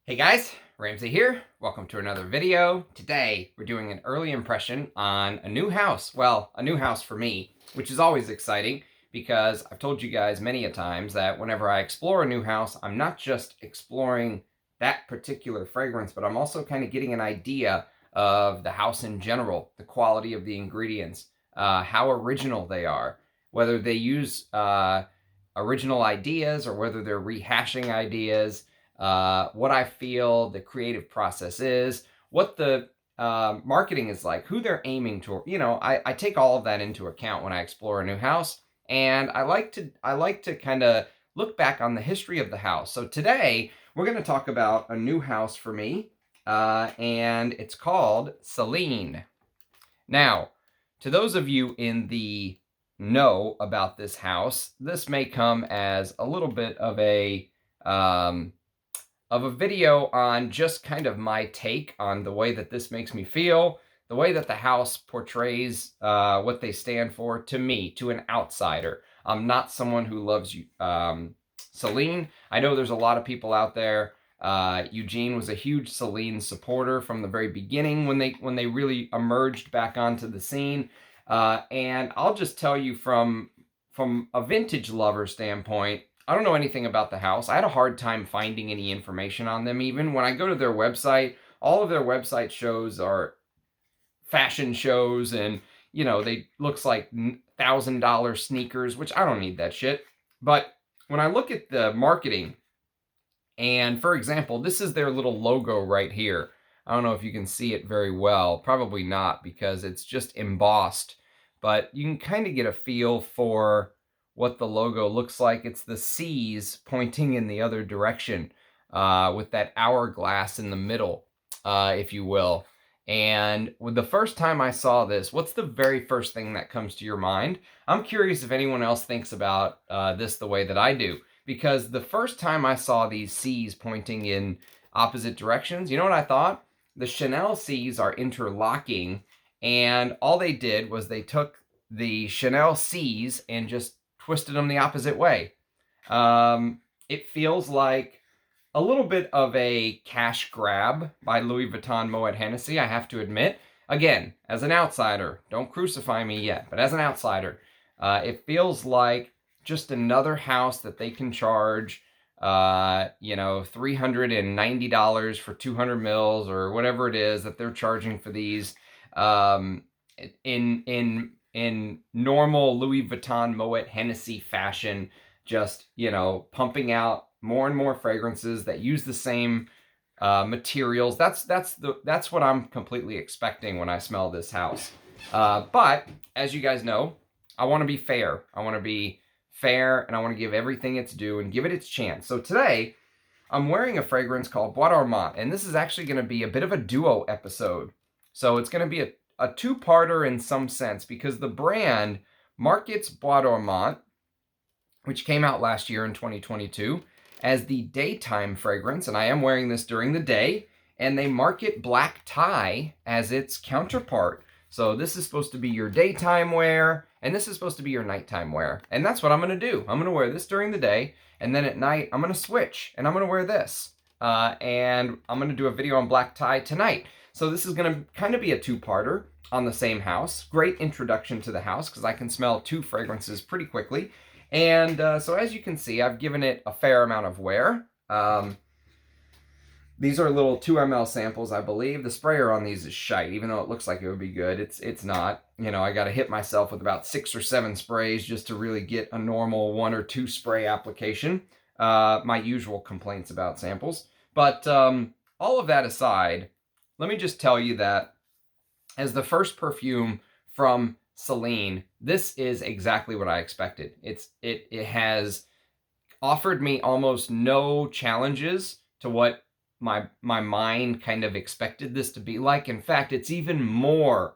Hey guys, Ramsey here. Welcome to another video. Today, we're doing an early impression on a new house. Well, a new house for me, which is always exciting because I've told you guys many a times that whenever I explore a new house, I'm not just exploring that particular fragrance, but I'm also kind of getting an idea of the house in general, the quality of the ingredients, how original they are, whether they use original ideas or whether they're rehashing ideas, what I feel the creative process is, what the marketing is like, who they're aiming toward. I take all of that into account when I explore a new house, and I like to kind of look back on the history of the house. So today we're going to talk about a new house for me, and it's called Celine. Now, to those of you in the know about this house, this may come as a little bit um, of a video on just kind of my take on the way that this makes me feel, the way that the house portrays what they stand for to me, to an outsider. I'm not someone who loves Celine. I know there's a lot of people out there. Eugene was a huge Celine supporter from the very beginning when they really emerged back onto the scene. And I'll just tell you from a vintage lover standpoint, I don't know anything about the house. I had a hard time finding any information on them. Even when I go to their website, all of their website shows are fashion shows, and they looks like $1,000 sneakers, which I don't need that shit. But when I look at the marketing, and for example, this is their little logo right here. I don't know if you can see it very well. Probably not, because it's just embossed. But you can kind of get a feel for what the logo looks like. It's the C's pointing in the other direction, with that hourglass in the middle, if you will. And with the first time I saw this, what's the very first thing that comes to your mind? I'm curious if anyone else thinks about this the way that I do. Because the first time I saw these C's pointing in opposite directions, you know what I thought? The Chanel C's are interlocking, and all they did was they took the Chanel C's and just twisted them the opposite way. It feels like a little bit of a cash grab by Louis Vuitton Moet Hennessy, I have to admit. Again, as an outsider, don't crucify me yet, but as an outsider, it feels like just another house that they can charge, $390 for 200 mils or whatever it is that they're charging for these, in normal Louis Vuitton Moet Hennessy fashion, just, pumping out more and more fragrances that use the same materials. That's what I'm completely expecting when I smell this house. But as you guys know, I want to be fair. I want to be fair, and I want to give everything its due and give it its chance. So today, I'm wearing a fragrance called Bois Dormant, and this is actually going to be a bit of a duo episode. So it's going to be a two-parter in some sense, because the brand markets Bois Dormant, which came out last year in 2022, as the daytime fragrance, and I am wearing this during the day, and they market black tie as its counterpart. So this is supposed to be your daytime wear, and this is supposed to be your nighttime wear. And that's what I'm going to do. I'm going to wear this during the day, and then at night, I'm going to switch, and I'm going to wear this. And I'm going to do a video on black tie tonight. So this is going to kind of be a two-parter on the same house. Great introduction to the house, because I can smell two fragrances pretty quickly. And so as you can see, I've given it a fair amount of wear. These are little 2 ml samples, I believe. The sprayer on these is shite, even though it looks like it would be good. It's not. I got to hit myself with about 6 or 7 sprays just to really get a normal 1 or 2 spray application. My usual complaints about samples. But all of that aside, let me just tell you that as the first perfume from Celine, this is exactly what I expected. It has offered me almost no challenges to what my mind kind of expected this to be like. In fact, it's even more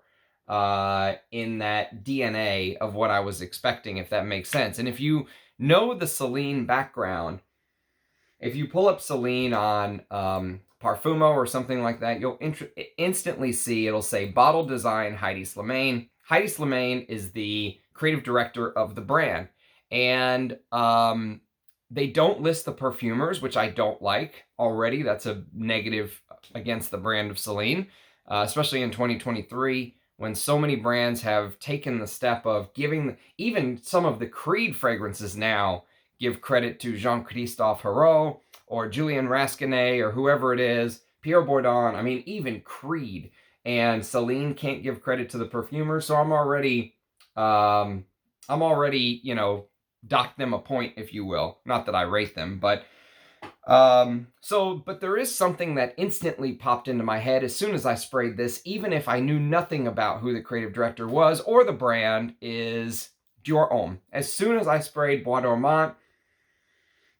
in that DNA of what I was expecting, if that makes sense. And if you know the Celine background, if you pull up Celine on Parfumo or something like that, you'll instantly see it'll say Bottle Design Heidi Slimane. Heidi Slimane is the creative director of the brand. And They don't list the perfumers, which I don't like already. That's a negative against the brand of Celine, especially in 2023, when so many brands have taken the step of giving, even some of the Creed fragrances now give credit to Jean-Christophe Herault or Julien Rasquinet or whoever it is, Pierre Bourdon. I mean, even Creed and Celine can't give credit to the perfumer. So I'm already, dock them a point, if you will. Not that I rate them, but but there is something that instantly popped into my head as soon as I sprayed this, even if I knew nothing about who the creative director was or the brand, is Dior Homme. As soon as I sprayed Bois Dormant,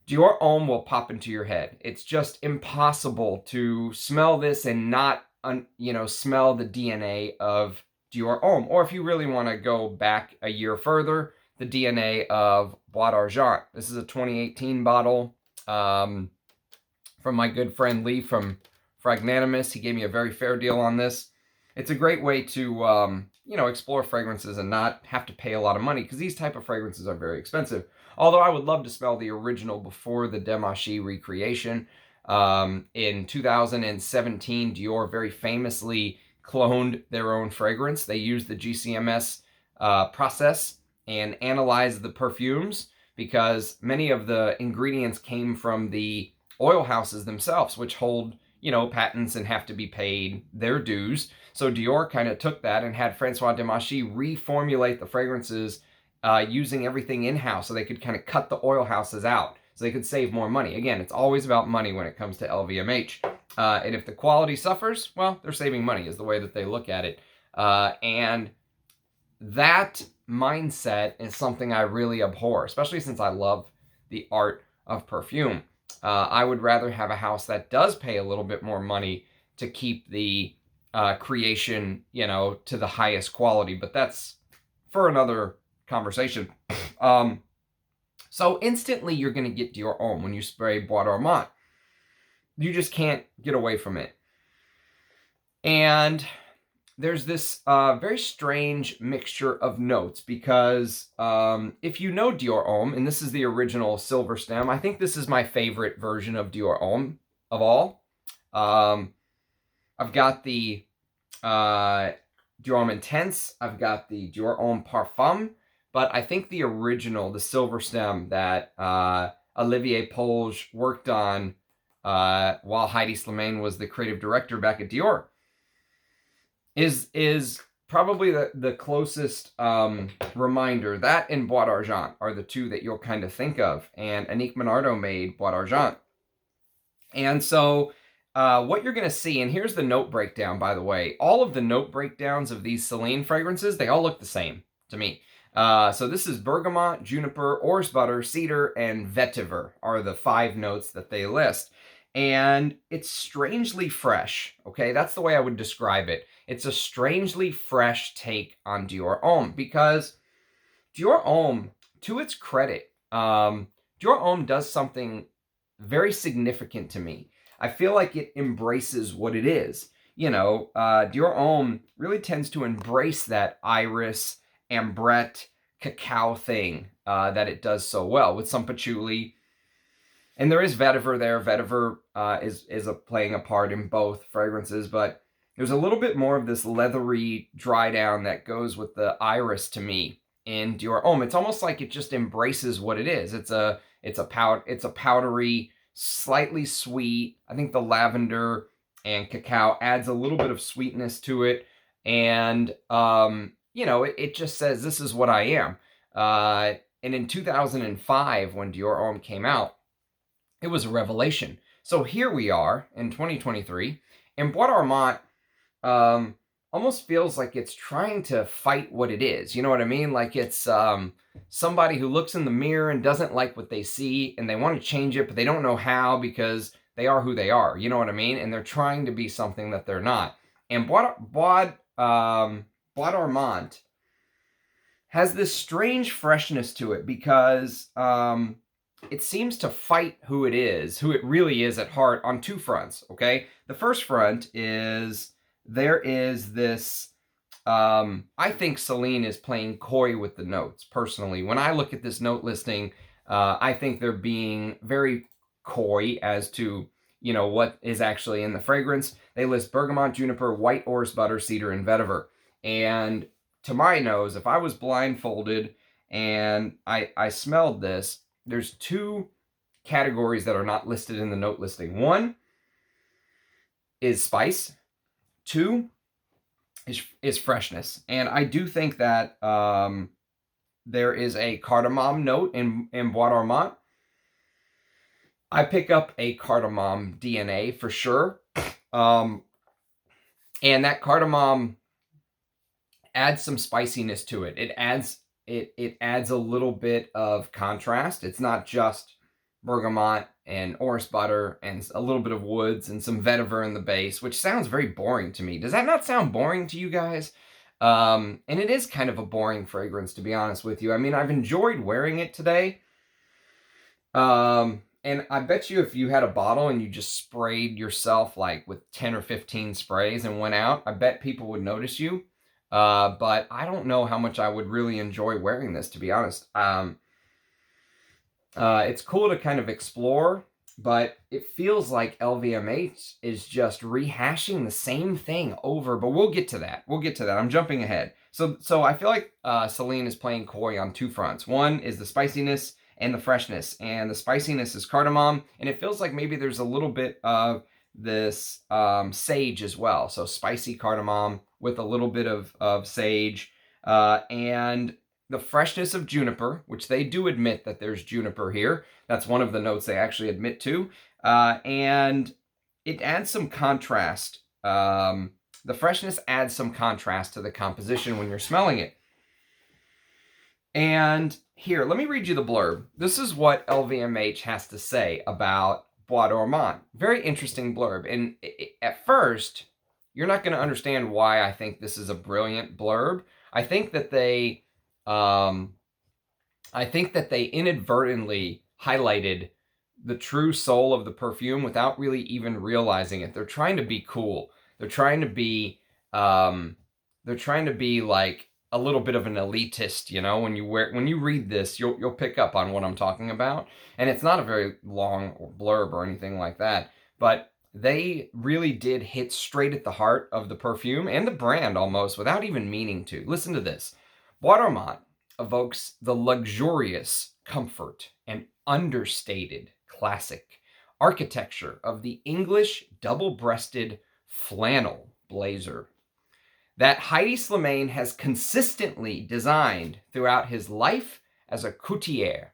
Dior Homme will pop into your head. It's just impossible to smell this and not, smell the DNA of Dior Homme. Or if you really want to go back a year further, the DNA of Bois d'Argent. This is a 2018 bottle from my good friend Lee from Fragnanimous. He gave me a very fair deal on this. It's a great way to, explore fragrances and not have to pay a lot of money, because these type of fragrances are very expensive. Although I would love to smell the original before the Demachy recreation. In 2017, Dior very famously cloned their own fragrance. They used the GCMS process and analyzed the perfumes, because many of the ingredients came from the oil houses themselves, which hold, patents and have to be paid their dues. So Dior kind of took that and had Francois Demachy reformulate the fragrances using everything in-house, so they could kind of cut the oil houses out so they could save more money. Again, it's always about money when it comes to LVMH. And if the quality suffers, well, they're saving money is the way that they look at it. And that mindset is something I really abhor, especially since I love the art of perfume. I would rather have a house that does pay a little bit more money to keep the creation, to the highest quality, but that's for another conversation. So instantly you're going to get Dior Homme when you spray Bois Dormant. You just can't get away from it. And there's this very strange mixture of notes, because if you know Dior Homme, and this is the original silver stem, I think this is my favorite version of Dior Homme of all. I've got the Dior Homme Intense, I've got the Dior Homme Parfum, but I think the original, the silver stem that Olivier Polge worked on while Heidi Slimane was the creative director back at Dior, is probably the closest reminder. That and Bois d'Argent are the two that you'll kind of think of. And Annick Menardo made Bois d'Argent. And so what you're going to see, and here's the note breakdown, by the way. All of the note breakdowns of these Celine fragrances, they all look the same to me. So this is bergamot, juniper, orris butter, cedar, and vetiver are the 5 notes that they list. And it's strangely fresh, okay? That's the way I would describe it. It's a strangely fresh take on Dior Homme, because Dior Homme, to its credit, Dior Homme does something very significant to me. I feel like it embraces what it is. Dior Homme really tends to embrace that iris, ambrette, cacao thing that it does so well, with some patchouli. And there is vetiver there. Vetiver is playing a part in both fragrances, but there's a little bit more of this leathery dry down that goes with the iris to me in Dior Homme. It's almost like it just embraces what it is. It's a powdery, slightly sweet. I think the lavender and cacao adds a little bit of sweetness to it, and it just says, this is what I am. And in 2005, when Dior Homme came out, it was a revelation. So here we are in 2023, and Bois Dormant almost feels like it's trying to fight what it is. You know what I mean? Like it's somebody who looks in the mirror and doesn't like what they see, and they want to change it, but they don't know how, because they are who they are. You know what I mean? And they're trying to be something that they're not. And Bois Dormant has this strange freshness to it, because it seems to fight who it really is at heart, on 2 fronts, okay? The first front is, there is this, I think Celine is playing coy with the notes, personally. When I look at this note listing, I think they're being very coy as to, you know, what is actually in the fragrance. They list bergamot, juniper, white orris butter, cedar, and vetiver. And to my nose, if I was blindfolded and I smelled this, there's two categories that are not listed in the note listing. One is spice. Two is freshness. And I do think that there is a cardamom note in Bois Dormant. I pick up a cardamom DNA for sure. And that cardamom adds some spiciness to it. It adds a little bit of contrast. It's not just bergamot and orris butter and a little bit of woods and some vetiver in the base, which sounds very boring to me. Does that not sound boring to you guys? And it is kind of a boring fragrance, to be honest with you. I mean, I've enjoyed wearing it today. And I bet you if you had a bottle and you just sprayed yourself like with 10 or 15 sprays and went out, I bet people would notice you. But I don't know how much I would really enjoy wearing this, to be honest. It's cool to kind of explore, but it feels like LVMH is just rehashing the same thing over, but we'll get to that. We'll get to that. I'm jumping ahead. So I feel like Celine is playing coy on two fronts. One is the spiciness and the freshness, and the spiciness is cardamom, and it feels like maybe there's a little bit of this sage as well. So spicy cardamom with a little bit of sage, and the freshness of juniper, which they do admit that there's juniper here. That's one of the notes they actually admit to. And it adds some contrast. The freshness adds some contrast to the composition when you're smelling it. And here, let me read you the blurb. This is what LVMH has to say about Bois Dormant. Very interesting blurb. And at first, you're not going to understand why I think this is a brilliant blurb. I think that they inadvertently highlighted the true soul of the perfume without really even realizing it. They're trying to be cool. They're trying to be like a little bit of an elitist, you know. When you read this, you'll pick up on what I'm talking about. And it's not a very long blurb or anything like that, but they really did hit straight at the heart of the perfume and the brand almost without even meaning to. Listen to this. Bois Dormant evokes the luxurious comfort and understated classic architecture of the English double-breasted flannel blazer that Heidi Slimane has consistently designed throughout his life as a couturier.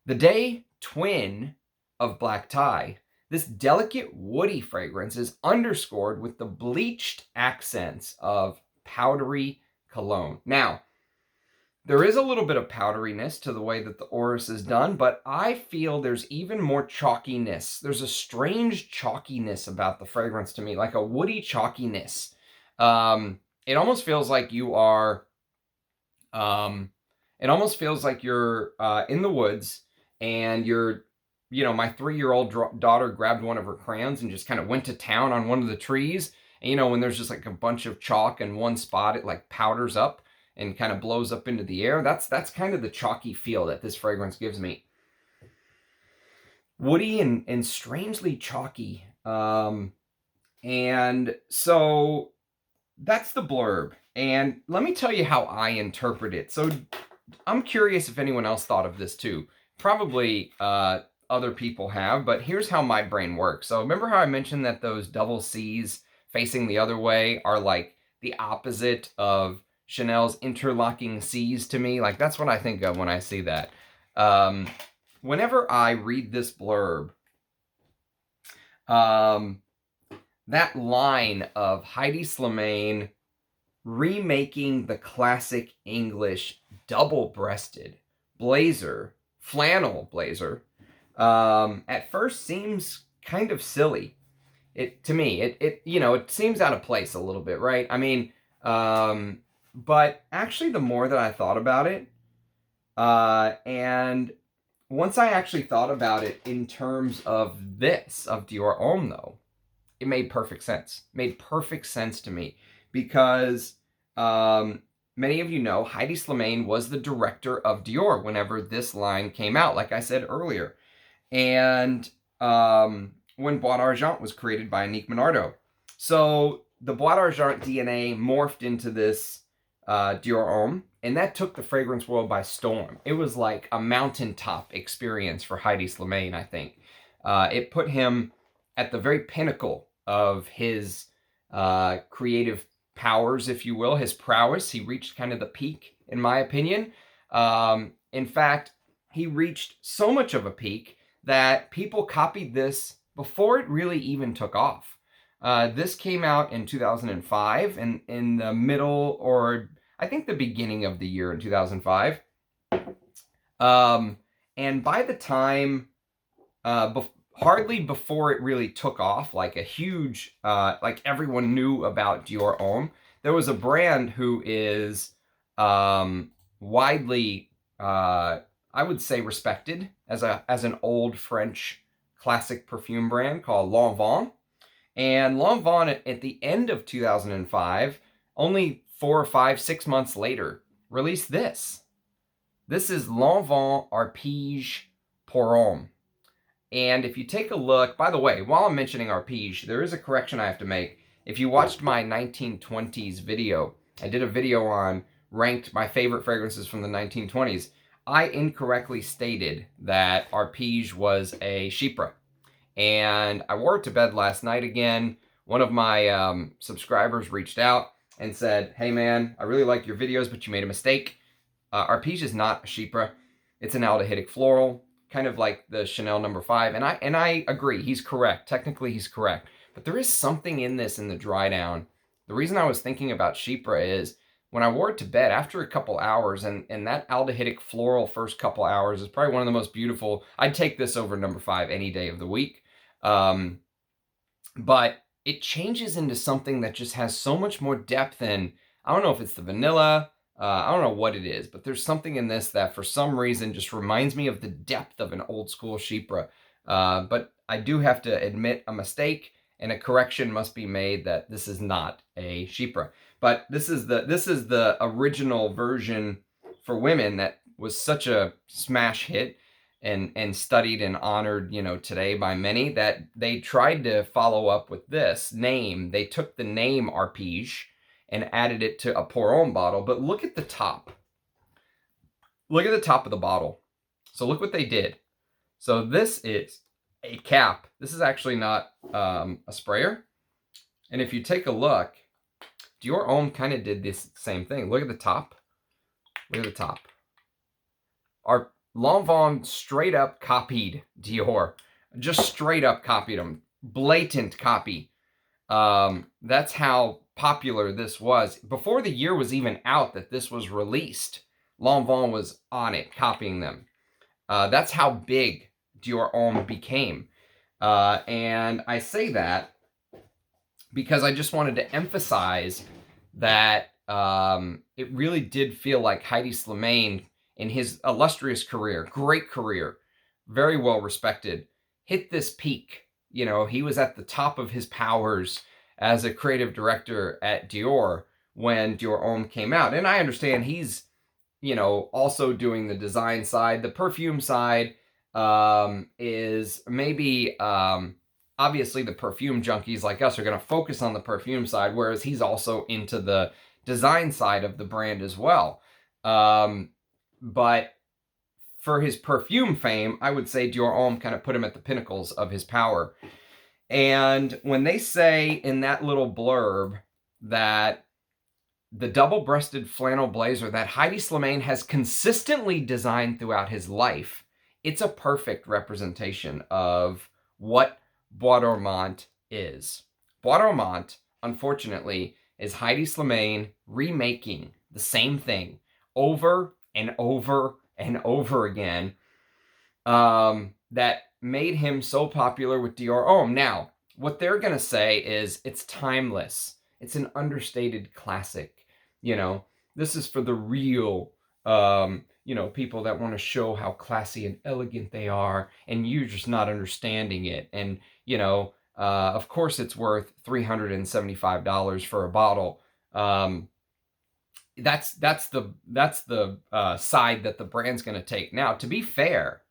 The day twin of black tie, this delicate woody fragrance is underscored with the bleached accents of powdery cologne. Now, there is a little bit of powderiness to the way that the orris is done, but I feel there's even more chalkiness. There's a strange chalkiness about the fragrance to me, like a woody chalkiness. It almost feels like you are, in the woods and you're, you know, my 3-year-old daughter grabbed one of her crayons and just kind of went to town on one of the trees. And, you know, when there's just like a bunch of chalk in one spot, it like powders up and kind of blows up into the air. That's kind of the chalky feel that this fragrance gives me. Woody and strangely chalky. And so that's the blurb. And let me tell you how I interpret it. So I'm curious if anyone else thought of this too. Probably other people have, but here's how my brain works. So remember how I mentioned that those double C's facing the other way are like the opposite of Chanel's interlocking C's to me? Like, that's what I think of when I see that. Whenever I read this blurb, that line of Heidi Slimane remaking the classic English double-breasted blazer, flannel blazer, at first seems kind of silly. To me, it seems out of place a little bit, right? I mean, but actually the more that I thought about it, and once I actually thought about it in terms of Dior Homme though, it made perfect sense. Made perfect sense to me because many of you know, Heidi Slimane was the director of Dior whenever this line came out, like I said earlier. And when Bois d'Argent was created by Annick Minardo. So the Bois d'Argent DNA morphed into this Dior Homme, and that took the fragrance world by storm. It was like a mountaintop experience for Heidi Slimane, I think. It put him at the very pinnacle of his creative powers, if you will, his prowess. He reached kind of the peak, in my opinion. In fact, he reached so much of a peak that people copied this before it really even took off. This came out in 2005, and in the middle, or I think the beginning of the year in 2005. And by the time, hardly before it really took off, like a huge, like everyone knew about Dior Homme, there was a brand who is widely, I would say, respected as an old French classic perfume brand called Lanvin. And Lanvin, at the end of 2005, only 4 or 5, 6 months later, released this. This is Lanvin Arpege pour Homme. And if you take a look, by the way, while I'm mentioning Arpege, there is a correction I have to make. If you watched my 1920s video, I did a video on ranked my favorite fragrances from the 1920s. I incorrectly stated that Arpege was a Chypre. And I wore it to bed last night again. One of my subscribers reached out and said, hey man, I really like your videos, but you made a mistake. Arpege is not a Chypre. It's an aldehydic floral, kind of like the Chanel No. 5. And I agree, he's correct. Technically, he's correct. But there is something in this in the dry down. The reason I was thinking about Chypre is when I wore it to bed after a couple hours, and that aldehydic floral first couple hours is probably one of the most beautiful. I'd take this over No. 5 any day of the week. But it changes into something that just has so much more depth, and I don't know if it's the vanilla, I don't know what it is, but there's something in this that for some reason just reminds me of the depth of an old school Chypre. But I do have to admit a mistake, and a correction must be made that this is not a Chypre. But this is the original version for women that was such a smash hit and studied and honored, you know, today by many, that they tried to follow up with this name. They took the name Arpege and added it to a pour homme bottle. But look at the top. Look at the top of the bottle. So look what they did. So this is a cap. This is actually not a sprayer. And if you take a look, Dior Homme kind of did this same thing. Look at the top. Look at the top. Our Lanvin straight up copied Dior. Just straight up copied them. Blatant copy. That's how popular this was. Before the year was even out that this was released, Lanvin was on it, copying them. That's how big Dior Homme became. And I say that because I just wanted to emphasize that it really did feel like Heidi Slimane, in his illustrious career, great career, very well respected, hit this peak. You know, he was at the top of his powers as a creative director at Dior when Dior Homme came out. And I understand he's, you know, also doing the design side. The perfume side is maybe, obviously the perfume junkies like us are going to focus on the perfume side, whereas he's also into the design side of the brand as well. But for his perfume fame, I would say Dior Homme kind of put him at the pinnacles of his power. And when they say in that little blurb that the double-breasted flannel blazer that Heidi Slimane has consistently designed throughout his life, it's a perfect representation of what Bois Dormant is. Bois Dormant, unfortunately, is Heidi Slimane remaking the same thing over and over and over again, that made him so popular with Dior Homme. Now, what they're going to say is it's timeless. It's an understated classic. You know, this is for the real, you know, people that want to show how classy and elegant they are, and you're just not understanding it. And, you know, of course it's worth $375 for a bottle. that's the side that the brand's going to take. Now, to be fair,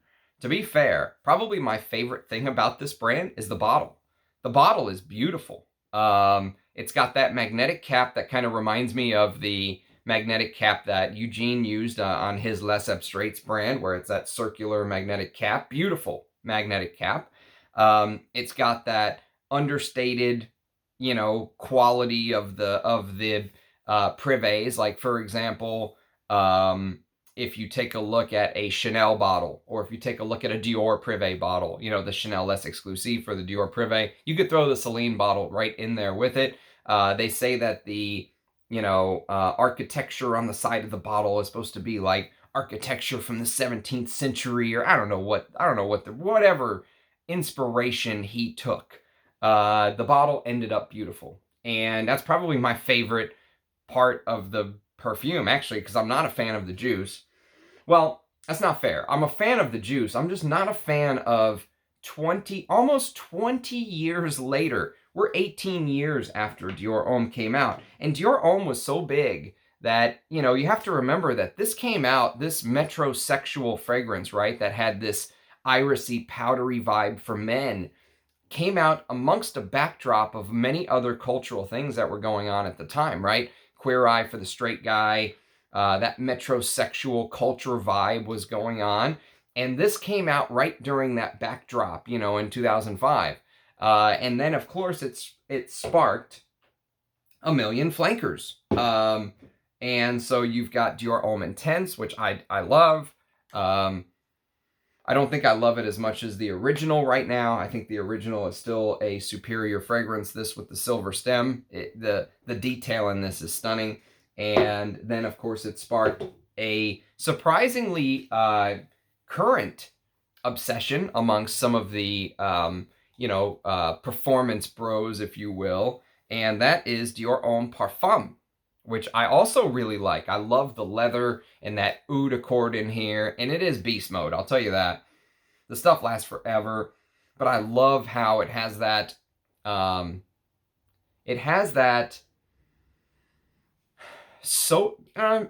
probably my favorite thing about this brand is the bottle. The bottle is beautiful. It's got that magnetic cap that kind of reminds me of the magnetic cap that Eugene used on his Les Abstraits brand, where it's that circular magnetic cap. Beautiful magnetic cap. It's got that understated, quality of the privets. Like, for example, if you take a look at a Chanel bottle, or if you take a look at a Dior Privé bottle, the Chanel Les Exclusive for the Dior Privé, you could throw the Celine bottle right in there with it. They say that the, architecture on the side of the bottle is supposed to be like architecture from the 17th century, or whatever inspiration he took. The bottle ended up beautiful. And that's probably my favorite part of the perfume, actually, because I'm not a fan of the juice. Well, that's not fair. I'm a fan of the juice. I'm just not a fan of almost 20 years later. We're 18 years after Dior Homme came out. And Dior Homme was so big that, you have to remember that this came out, this metrosexual fragrance, right, that had this irisy, powdery vibe for men, came out amongst a backdrop of many other cultural things that were going on at the time, right? Queer Eye for the straight guy, that metrosexual culture vibe was going on. And this came out right during that backdrop, in 2005. And then, of course, it sparked a million flankers. And so you've got Dior Homme Intense, which I love. I don't think I love it as much as the original right now. I think the original is still a superior fragrance. This with the silver stem, the detail in this is stunning. And then, of course, it sparked a surprisingly current obsession amongst some of the, performance bros, if you will. And that is Dior Homme Parfum, which I also really like. I love the leather and that oud accord in here. And it is beast mode, I'll tell you that. The stuff lasts forever. But I love how it has that,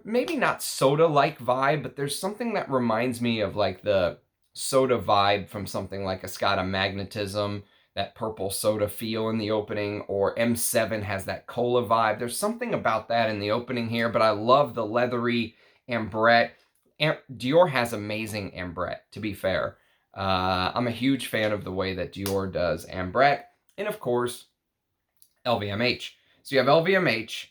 maybe not soda-like vibe, but there's something that reminds me of like the soda vibe from something like Escada Magnetism, that purple soda feel in the opening, or M7 has that cola vibe. There's something about that in the opening here, but I love the leathery ambrette. Dior has amazing ambrette, to be fair. I'm a huge fan of the way that Dior does ambrette. And of course, LVMH. So you have LVMH.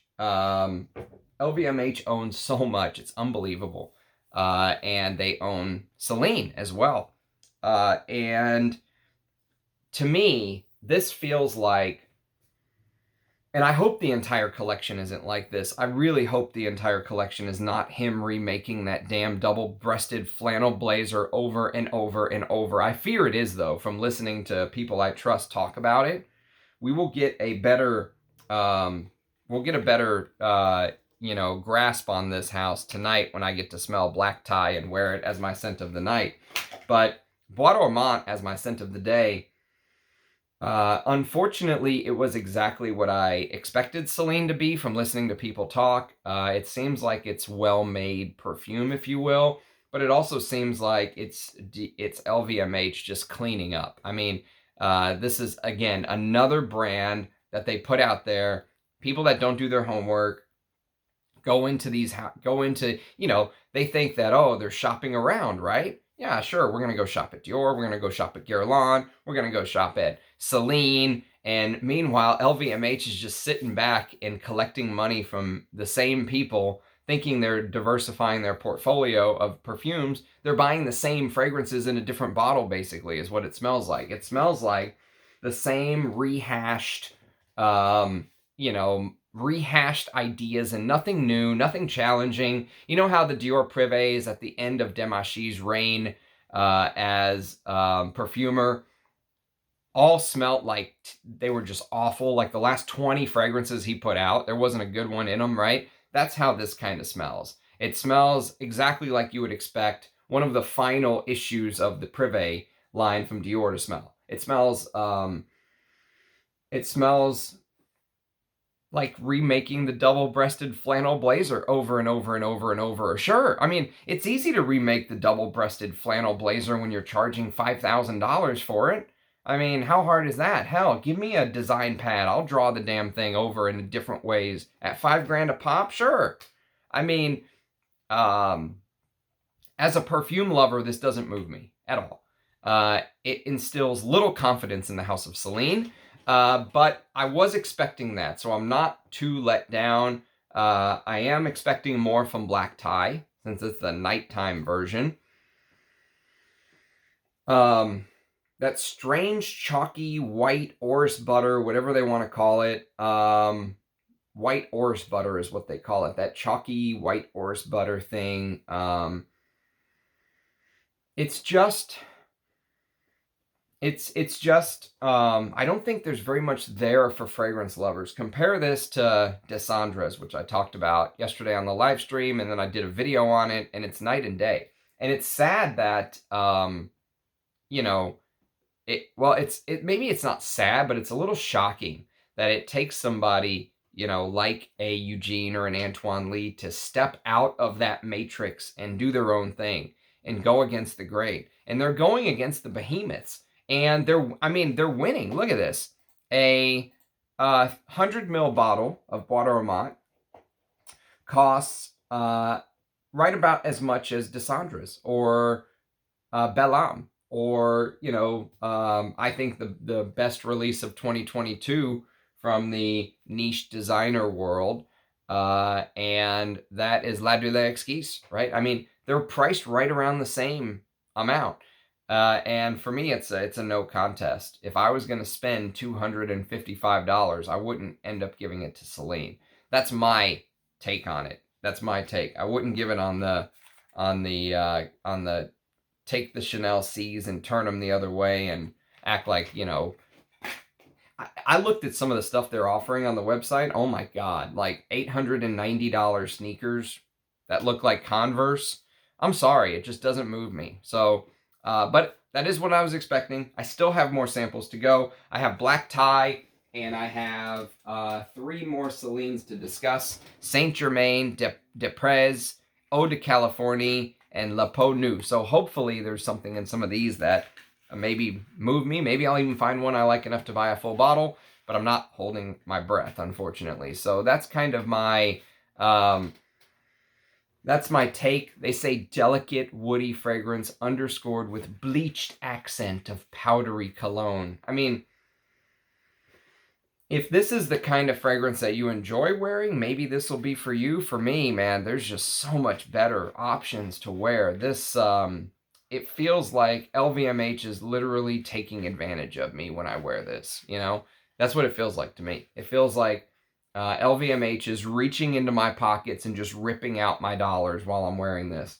LVMH owns so much. It's unbelievable. And they own Celine as well. And to me, this feels like, and I hope the entire collection isn't like this. I really hope the entire collection is not him remaking that damn double-breasted flannel blazer over and over and over. I fear it is, though, from listening to people I trust talk about it. We will get a better, grasp on this house tonight when I get to smell black tie and wear it as my scent of the night. But Bois Dormant as my scent of the day, unfortunately, it was exactly what I expected Celine to be from listening to people talk. It seems like it's well-made perfume, if you will, but it also seems like it's LVMH just cleaning up. I mean, this is, again, another brand that they put out there. People that don't do their homework they think that, oh, they're shopping around, right? Yeah, sure, we're going to go shop at Dior, we're going to go shop at Guerlain, we're going to go shop at Celine, and meanwhile, LVMH is just sitting back and collecting money from the same people, thinking they're diversifying their portfolio of perfumes. They're buying the same fragrances in a different bottle, basically, is what it smells like. It smells like the same rehashed ideas and nothing new, nothing challenging. You know how the Dior Privés at the end of Demachy's reign as perfumer all smelt like they were just awful. Like the last 20 fragrances he put out, there wasn't a good one in them, right? That's how this kind of smells. It smells exactly like you would expect one of the final issues of the Privé line from Dior to smell. It smells like remaking the double-breasted flannel blazer over and over and over and over. Sure, I mean, it's easy to remake the double-breasted flannel blazer when you're charging $5,000 for it. I mean, how hard is that? Hell, give me a design pad. I'll draw the damn thing over in different ways at $5 grand a pop. Sure. I mean, as a perfume lover, this doesn't move me at all. It instills little confidence in the house of Celine. But I was expecting that, so I'm not too let down. I am expecting more from Black Tie, since it's the nighttime version. That strange, chalky, white orris butter, whatever they want to call it. White orris butter is what they call it. That chalky, white orris butter thing. It's just... It's just, I don't think there's very much there for fragrance lovers. Compare this to Desandres, which I talked about yesterday on the live stream, and then I did a video on it, and it's night and day. And it's sad that, you know, maybe it's not sad, but it's a little shocking that it takes somebody, you know, like a Eugene or an Antoine Lee to step out of that matrix and do their own thing and go against the grain. And they're going against the behemoths. And they're winning. Look at this. A 100 ml bottle of Bois Dormant costs right about as much as Desandres or Bel Homme, or, you know, I think the best release of 2022 from the niche designer world, and that is La Dule Exquise, right? I mean, they're priced right around the same amount. And for me, it's a no contest. If I was going to spend $255, I wouldn't end up giving it to Celine. That's my take on it. That's my take. I wouldn't give it on the take the Chanel C's and turn them the other way and act like, you know. I looked at some of the stuff they're offering on the website. Oh my God, like $890 sneakers that look like Converse. I'm sorry, it just doesn't move me. So. But that is what I was expecting. I still have more samples to go. I have Black Tie, and I have 3 more Celines to discuss. Saint Germain, de Prez, Eau de Californie, and La Peau Nue. So hopefully there's something in some of these that maybe move me. Maybe I'll even find one I like enough to buy a full bottle, but I'm not holding my breath, unfortunately. So that's kind of my... that's my take. They say delicate, woody fragrance underscored with bleached accent of powdery cologne. I mean, if this is the kind of fragrance that you enjoy wearing, maybe this will be for you. For me, man, there's just so much better options to wear. This, it feels like LVMH is literally taking advantage of me when I wear this, you know? That's what it feels like to me. It feels like LVMH is reaching into my pockets and just ripping out my dollars while I'm wearing this.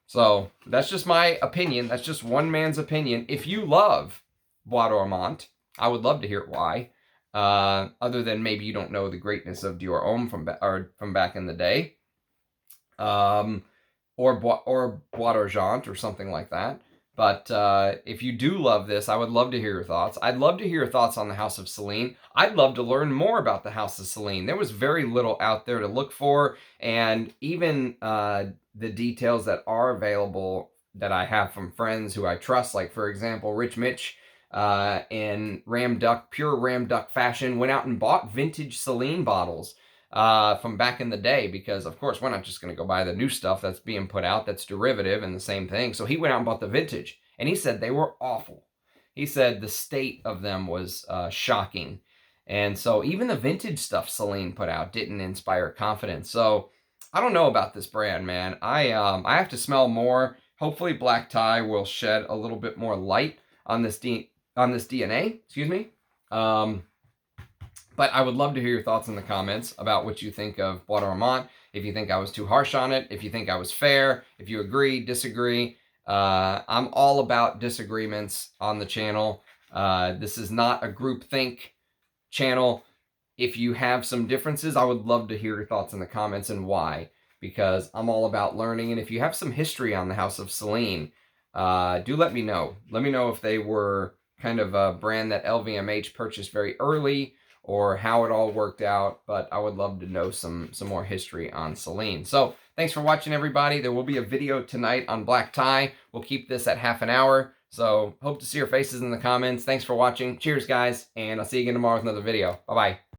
So that's just my opinion. That's just one man's opinion. If you love Bois Dormant, I would love to hear why. Other than maybe you don't know the greatness of Dior Homme from back in the day, or Bois d'Argent or something like that. But if you do love this, I would love to hear your thoughts. I'd love to hear your thoughts on the House of Celine. I'd love to learn more about the House of Celine. There was very little out there to look for, and even the details that are available that I have from friends who I trust, like, for example, Rich Mitch in pure Ram Duck fashion, went out and bought vintage Celine bottles from back in the day, because of course we're not just going to go buy the new stuff that's being put out that's derivative and the same thing. So he went out and bought the vintage, and he said they were awful. He said the state of them was shocking. And so even the vintage stuff Celine put out didn't inspire confidence. So I don't know about this brand, man. I have to smell more. Hopefully Black Tie will shed a little bit more light on this DNA, excuse me. But I would love to hear your thoughts in the comments about what you think of Bois Dormant. If you think I was too harsh on it, if you think I was fair, if you agree, disagree. I'm all about disagreements on the channel. This is not a groupthink channel. If you have some differences, I would love to hear your thoughts in the comments and why, because I'm all about learning. And if you have some history on the House of Celine, do let me know. Let me know if they were kind of a brand that LVMH purchased very early, or how it all worked out, but I would love to know some more history on Celine. So thanks for watching, everybody. There will be a video tonight on black tie. We'll keep this at half an hour, so hope to see your faces in the comments. Thanks for watching. Cheers, guys, and I'll see you again tomorrow with another video. Bye-bye.